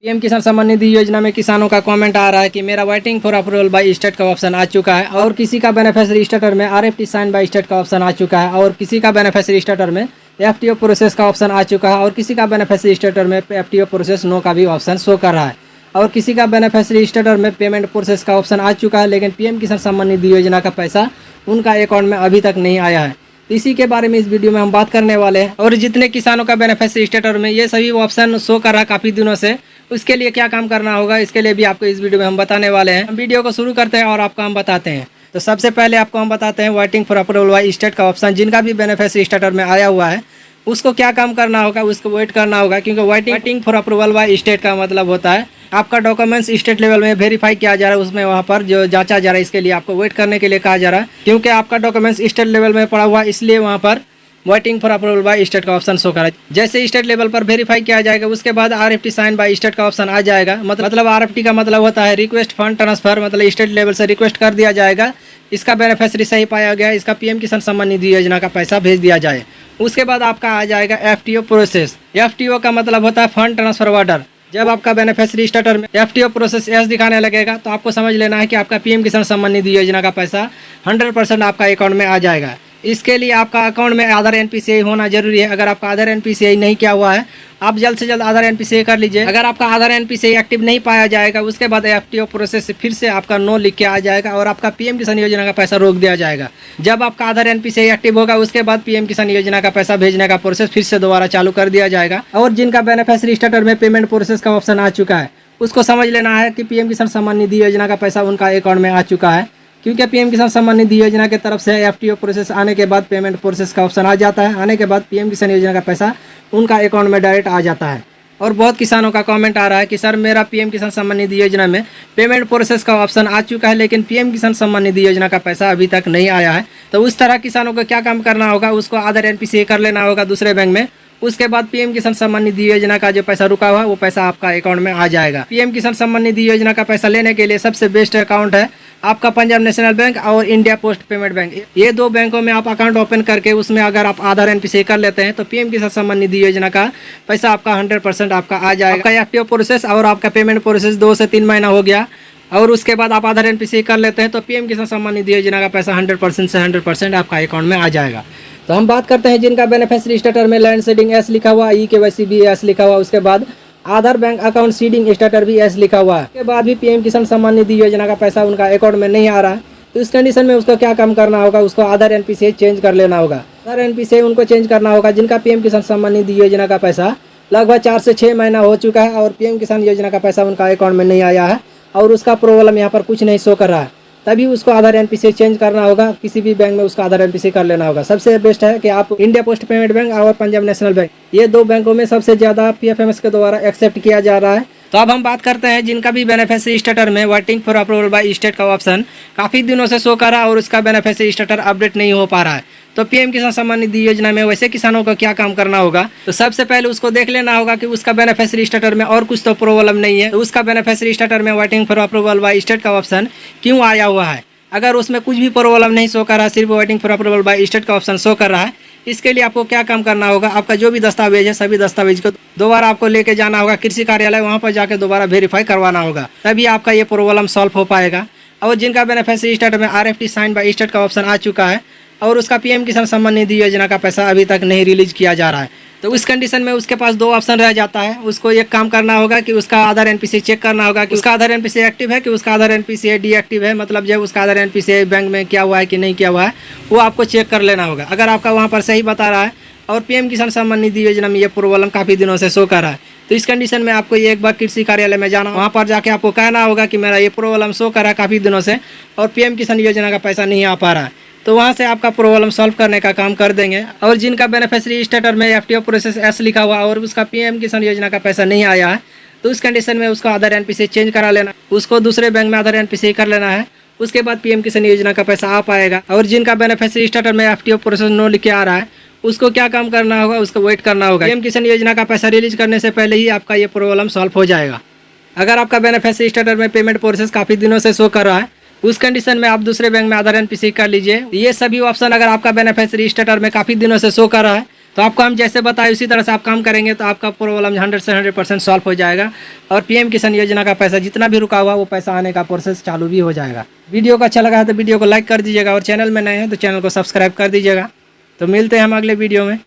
PM किसान सम्मान निधि योजना में किसानों का कमेंट आ रहा है कि मेरा waiting for approval by state का ऑप्शन आ चुका है और किसी का बेनिफिशियरी स्टेटस में आरएफटी साइन बाय स्टेट का ऑप्शन आ चुका है और किसी का बेनिफिशियरी स्टेटस में एफटीओ प्रोसेस का ऑप्शन आ चुका है और किसी का बेनिफिशियरी स्टेटस में एफटीओ प्रोसेस नो का भी ऑप्शन शो कर रहा है और किसी का बेनिफिशियरी स्टेटस में पेमेंट प्रोसेस का ऑप्शन आ चुका है, लेकिन पीएम किसान सम्मान निधि योजना का पैसा उनका अकाउंट में अभी तक नहीं आया है। इसी के बारे में इस वीडियो में हम बात करने वाले हैं। और जितने किसानों का बेनिफिशियरी स्टेटस में ये सभी ऑप्शन शो कर रहा है काफ़ी दिनों से, उसके लिए क्या काम करना होगा इसके लिए भी आपको इस वीडियो में हम बताने वाले हैं। हम वीडियो को शुरू करते हैं और आपको हम बताते हैं। तो सबसे पहले आपको हम बताते हैं waiting for approval by state का ऑप्शन जिनका भी बेनिफिशियरी स्टेटस में आया हुआ है उसको क्या काम करना होगा, उसको वेट करना होगा, क्योंकि waiting for approval by state का मतलब होता है आपका डॉक्यूमेंट्स स्टेट लेवल में वेरीफाई किया जा रहा है, उसमें वहाँ पर जो जांचा जा रहा है, इसके लिए आपको वेट करने के लिए कहा जा रहा है क्योंकि आपका डॉक्यूमेंट्स स्टेट लेवल में पड़ा हुआ है, इसलिए वहाँ पर waiting for approval by state का ऑप्शन शो करा। जैसे स्टेट लेवल पर वेरीफाई किया जाएगा उसके बाद आरएफटी साइन बाय स्टेट का ऑप्शन आ जाएगा। मतलब आरएफटी का मतलब होता है रिक्वेस्ट फंड ट्रांसफर, मतलब स्टेट लेवल से रिक्वेस्ट कर दिया जाएगा, इसका बेनिफिशियरी सही पाया गया, इसका पीएम किसान सम्मान निधि योजना का पैसा भेज दिया जाए। उसके बाद आपका आ जाएगा एफटीओ प्रोसेस। एफटीओ का मतलब होता है फंड ट्रांसफर ऑर्डर। जब आपका बेनिफिशियरी स्टेटस में एफटीओ प्रोसेस एस दिखाने लगेगा तो आपको समझ लेना है कि आपका पीएम किसान सम्मान निधि योजना का पैसा 100% आपका अकाउंट में आ जाएगा। इसके लिए आपका अकाउंट में आधार एनपीसीआई होना जरूरी है। अगर आपका आधार एनपीसीआई नहीं किया हुआ है आप जल्द से जल्द आधार एनपीसीआई कर लीजिए। अगर आपका आधार एनपीसीआई एक्टिव नहीं पाया जाएगा उसके बाद एफटीओ प्रोसेस से फिर से आपका नो लिख के आ जाएगा और आपका पीएम किसान योजना का पैसा रोक दिया जाएगा। जब आपका आधार एनपीसीआई एक्टिव होगा उसके बाद पीएम किसान योजना का पैसा भेजने का प्रोसेस फिर से दोबारा चालू कर दिया जाएगा। और जिनका बेनिफिशियरी स्टेटस में पेमेंट प्रोसेस का ऑप्शन आ चुका है उसको समझ लेना है कि पीएम किसान सम्मान निधि योजना का पैसा उनका अकाउंट में आ चुका है, क्योंकि पीएम किसान सम्मान निधि योजना के तरफ से एफटीओ प्रोसेस आने के बाद पेमेंट प्रोसेस का ऑप्शन आ जाता है। आने के बाद पीएम किसान योजना का पैसा उनका अकाउंट में डायरेक्ट आ जाता है। और बहुत किसानों का कमेंट आ रहा है कि सर मेरा पीएम किसान सम्मान निधि योजना में पेमेंट प्रोसेस का ऑप्शन आ चुका है लेकिन पीएम किसान सम्मान निधि योजना का पैसा अभी तक नहीं आया है। तो उस तरह किसानों को क्या काम करना होगा, उसको आधार एनपीसीआई कर लेना होगा दूसरे बैंक में। उसके बाद पीएम किसान सम्मान निधि योजना का जो पैसा रुका हुआ है वो पैसा आपका अकाउंट में आ जाएगा। पीएम किसान सम्मान निधि योजना का पैसा लेने के लिए सबसे बेस्ट अकाउंट है आपका पंजाब नेशनल बैंक और इंडिया पोस्ट पेमेंट बैंक। ये दो बैंकों में आप अकाउंट ओपन करके उसमें अगर आप आधार एनपीसीआई कर लेते हैं तो पीएम किसान सम्मान निधि योजना का पैसा आपका 100% आपका आ जाएगा। आपका एफटीओ प्रोसेस और आपका पेमेंट प्रोसेस 2 से 3 महीना हो गया और उसके बाद आप आधार एनपीसीआई कर लेते हैं तो पीएम किसान सम्मान निधि योजना का पैसा 100% से 100% आपका अकाउंट में आ जाएगा। तो हम बात करते हैं जिनका बेनिफिशियरी स्टेटस में लैंड सीडिंग एस लिखा हुआ, ई-केवाईसी भी एस लिखा हुआ, उसके बाद आधार बैंक अकाउंट सीडिंग स्टेटस भी एस लिखा हुआ है। उसके बाद भी पीएम किसान सम्मान निधि योजना का पैसा उनका अकाउंट में नहीं आ रहा है। तो इस कंडीशन में उसको क्या काम करना होगा, उसको आधार एनपीसीआई चेंज कर लेना होगा। आधार एनपीसीआई उनको चेंज करना होगा जिनका पीएम किसान सम्मान निधि योजना का पैसा लगभग 4 से 6 महीना हो चुका है और पीएम किसान योजना का पैसा उनका अकाउंट में नहीं आया है और उसका प्रॉब्लम यहाँ पर कुछ नहीं शो कर रहा है। तभी उसको आधार एनपीसीआई चेंज करना होगा, किसी भी बैंक में उसका आधार एनपीसीआई कर लेना होगा। सबसे बेस्ट है कि आप इंडिया पोस्ट पेमेंट बैंक और पंजाब नेशनल बैंक, ये दो बैंकों में सबसे ज़्यादा पीएफएमएस के द्वारा एक्सेप्ट किया जा रहा है। तो अब हम बात करते हैं जिनका भी बेनिफिशियरी स्टेटस में waiting for approval by state का ऑप्शन काफ़ी दिनों से शो कर रहा है और उसका बेनिफिशियरी स्टेटस अपडेट नहीं हो पा रहा है। तो पीएम किसान सम्मान निधि योजना में वैसे किसानों को क्या काम करना होगा, तो सबसे पहले उसको देख लेना होगा कि उसका बेनिफिशियरी स्टेटस में और कुछ तो प्रॉब्लम नहीं है। तो उसका बेनिफिशियरी स्टेटस में waiting for approval by state का ऑप्शन क्यों आया हुआ है। अगर उसमें कुछ भी प्रॉब्लम नहीं शो कर रहा है, सिर्फ waiting for approval by state का ऑप्शन शो कर रहा है, इसके लिए आपको क्या काम करना होगा, आपका जो भी दस्तावेज है सभी दस्तावेज को दोबारा आपको लेके जाना होगा कृषि कार्यालय, वहाँ पर जाकर दोबारा वेरीफाई करवाना होगा, तभी आपका ये प्रॉब्लम सॉल्व हो पाएगा। और जिनका बेनिफिशियरी स्टेटस में आरएफटी साइन बाय स्टेट का ऑप्शन आ चुका है और उसका पीएम किसान सम्मान निधि योजना का पैसा अभी तक नहीं रिलीज किया जा रहा है, तो उस कंडीशन में उसके पास 2 ऑप्शन रह जाता है। उसको एक काम करना होगा कि उसका आधार एनपीसीआई चेक करना होगा कि उसका आधार एनपीसीआई एक्टिव है कि उसका आधार एनपीसीआई डीएक्टिव है, मतलब जब उसका आधार एनपीसीआई बैंक में क्या हुआ है कि नहीं किया हुआ है वो आपको चेक कर लेना होगा। अगर आपका वहाँ पर सही बता रहा है और पीएम किसान सम्मान निधि योजना में ये प्रॉब्लम काफ़ी दिनों से शो कर रहा है, तो इस कंडीशन में आपको एक बार कृषि कार्यालय में जाना, वहाँ पर जाके आपको कहना होगा कि मेरा ये प्रॉब्लम शो कर रहा है काफ़ी दिनों से और पीएम किसान योजना का पैसा नहीं आ पा रहा है। तो वहाँ से आपका प्रॉब्लम सॉल्व करने का काम कर देंगे। और जिनका बेनिफिशियरी स्टेटस में एफटीओ प्रोसेस एस लिखा हुआ और उसका पीएम किसान योजना का पैसा नहीं आया है, तो उस कंडीशन में उसको आधार एनपीसीआई चेंज करा लेना, उसको दूसरे बैंक में आधार एनपीसीआई कर लेना है, उसके बाद पीएम किसान योजना का पैसा आ पाएगा। और जिनका बेनिफिशियरी स्टेटस में एफटीओ प्रोसेस नो लिख के आ रहा है उसको क्या काम करना होगा, उसको वेट करना होगा। पीएम किसान योजना का पैसा रिलीज करने से पहले ही आपका ये प्रॉब्लम सॉल्व हो जाएगा। अगर आपका बेनिफिशियरी स्टेटस में पेमेंट प्रोसेस काफ़ी दिनों से शो कर रहा है उस कंडीशन में आप दूसरे बैंक में आधार एनपीसीआई कर लीजिए। ये सभी ऑप्शन अगर आपका बेनिफिशियरी स्टेटस में काफ़ी दिनों से शो कर रहा है तो आपको हम जैसे बताए उसी तरह से आप काम करेंगे तो आपका प्रॉब्लम 100 से 100% सॉल्व हो जाएगा और पीएम किसान योजना का पैसा जितना भी रुका हुआ वो पैसा आने का प्रोसेस चालू भी हो जाएगा। वीडियो को अच्छा लगा है तो वीडियो को लाइक कर दीजिएगा और चैनल में नए हैं तो चैनल को सब्सक्राइब कर दीजिएगा। तो मिलते हैं हम अगले वीडियो में।